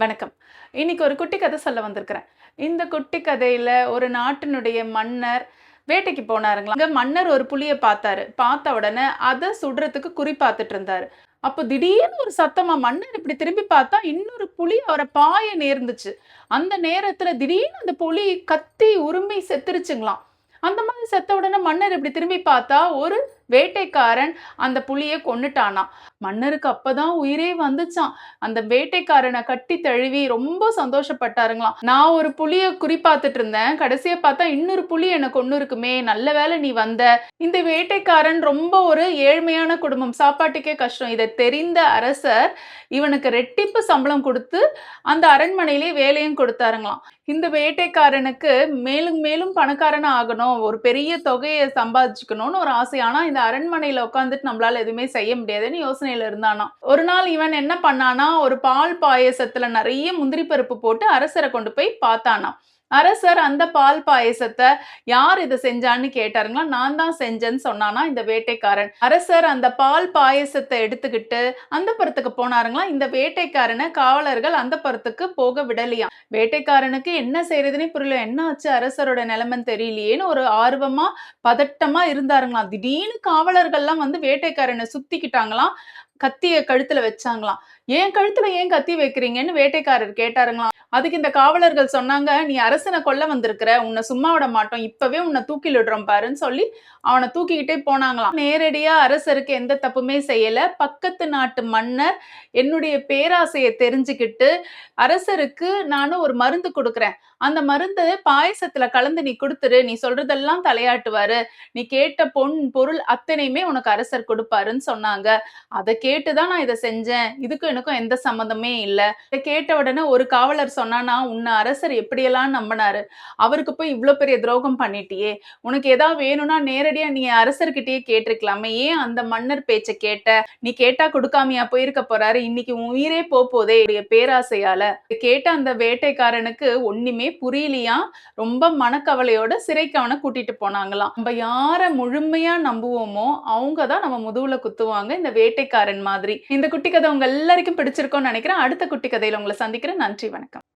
வணக்கம். இன்னைக்கு ஒரு குட்டி கதை சொல்ல வந்திருக்கிறேன். இந்த குட்டி கதையில ஒரு நாட்டினுடைய மன்னர் வேட்டைக்கு போனாருங்களாம். அங்க மன்னர் ஒரு புலிய பார்த்தாரு. பார்த்த உடனே அத சுடுறதுக்கு குறி பார்த்துட்டு இருந்தாரு. அப்போ திடீர்னு ஒரு சத்தமா மன்னர் இப்படி திரும்பி பார்த்தா இன்னொரு புலி அவரை பாய நேர்ந்துச்சு. அந்த நேரத்துல திடீர்னு அந்த புலி கத்தி உருமி செத்துருச்சுங்களாம். அந்த மாதிரி செத்த உடனே மன்னர் இப்படி திரும்பி பார்த்தா ஒரு வேட்டைக்காரன் அந்த புலிய கொன்னுட்டானாம். மன்னருக்கு அப்பதான் உயிரே வந்துச்சாம். அந்த வேட்டைக்காரனை கட்டி தழுவி ரொம்ப சந்தோஷப்பட்டாருங்களாம். நான் ஒரு புலிய குறி பார்த்துட்டு இருந்தேன், கடைசியா பார்த்தா இன்னொரு புலி என்ன கொன்னு இருக்குமே, நல்ல வேளை நீ வந்த. இந்த வேட்டைக்காரன் ரொம்ப ஒரு ஏழ்மையான குடும்பம், சாப்பாட்டுக்கே கஷ்டம். இதை தெரிந்த அரசர் இவனுக்கு ரெட்டிப்பு சம்பளம் கொடுத்து அந்த அரண்மனையிலே வேலையும் கொடுத்தாருங்களாம். இந்த வேட்டைக்காரனுக்கு மேலும் மேலும் பணக்காரனா ஆகணும், ஒரு பெரிய தொகையை சம்பாதிச்சுக்கணும்னு ஒரு ஆசை. ஆனா இந்த அரண்மனையில உட்காந்துட்டு நம்மளால எதுவுமே செய்ய முடியாதுன்னு யோசனையில இருந்தானா. ஒரு நாள் இவன் என்ன பண்ணானா, ஒரு பால் பாயசத்துல நிறைய முந்திரி பருப்பு போட்டு அரசரை கொண்டு போய் பார்த்தானா. அரசர் அந்த பால் பாயசத்தை யார் இதை செஞ்சான்னு கேட்டாருங்களா. நான் தான் செஞ்சேன்னு சொன்னானா இந்த வேட்டைக்காரன். அரசர் அந்த பால் பாயசத்தை எடுத்துக்கிட்டு அந்த புறத்துக்கு போனாருங்களா. இந்த வேட்டைக்காரனை காவலர்கள் அந்த புறத்துக்கு போக விடலையா. வேட்டைக்காரனுக்கு என்ன செய்யறதுன்னே புரியல. என்ன ஆச்சு அரசரோட நிலைமைன்னு தெரியலையேன்னு ஒரு ஆர்வமா பதட்டமா இருந்தாருங்களாம். திடீர்னு காவலர்கள்லாம் வந்து வேட்டைக்காரனை சுத்திக்கிட்டாங்களாம். கத்திய கழுத்துல வச்சாங்களாம். ஏன் கழுத்துல ஏன் கத்தி வைக்கிறீங்கன்னு வேட்டைக்காரர் கேட்டாருங்களாம். அதுக்கு இந்த காவலர்கள் சொன்னாங்க, நீ அரசனை கொல்ல வந்திருக்கிற, உன்னை சும்மா விட மாட்டோம், இப்பவே உன்னை தூக்கிலிடுறோம் பாருன்னு சொல்லி அவனை தூக்கிக்கிட்டே போனாங்களாம். நேரடியா அரசருக்கு எந்த தப்புமே செய்யல. பக்கத்து நாட்டு மன்னர் என்னுடைய பேராசையை தெரிஞ்சுக்கிட்டு அரசருக்கு நானும் ஒரு மருந்து கொடுக்குறேன், அந்த மருந்து பாயசத்துல கலந்து நீ கொடுத்துரு, நீ சொல்றதெல்லாம் தலையாட்டுவாரு, நீ கேட்ட பொருள் அத்தனையுமே உனக்கு அரசர் கொடுப்பாருன்னு சொன்னாங்க. அதை கேட்டுதான் நான் இதை செஞ்சேன், இதுக்கும் எனக்கும் எந்த சம்மந்தமே இல்லை. இதை கேட்ட உடனே ஒரு காவலர் சொன்னானா, உன்னை அரசர் எப்படியெல்லாம் நம்பினாரு, அவருக்கு போய் இவ்வளவு பெரிய துரோகம் பண்ணிட்டியே, உனக்கு ஏதாவது வேணும்னா நேரடியா நீ அரசர்கிட்டயே கேட்டிருக்கலாமே, ஏன் அந்த மன்னர் பேச்சை கேட்ட, நீ கேட்டா கொடுக்காமையா போயிருக்க போறாரு, இன்னைக்கு உன் உயிரே போதே பேராசையால. கேட்ட அந்த வேட்டைக்காரனுக்கு ஒண்ணுமே புரியலையா. ரொம்ப மனக்கவலையோட சிறைக்கு அவனை கூட்டிட்டு போனாங்களாம். நம்ம யார முழுமையா நம்புவோமோ அவங்கதான் நம்ம முதுகுல குத்துவாங்க, இந்த வேட்டைக்காரன் மாதிரி. இந்த குட்டி கதை உங்க எல்லாருக்கும் பிடிச்சிருக்கும்னு நினைக்கிறேன். அடுத்த குட்டி கதையில உங்களை சந்திக்கிறேன். நன்றி, வணக்கம்.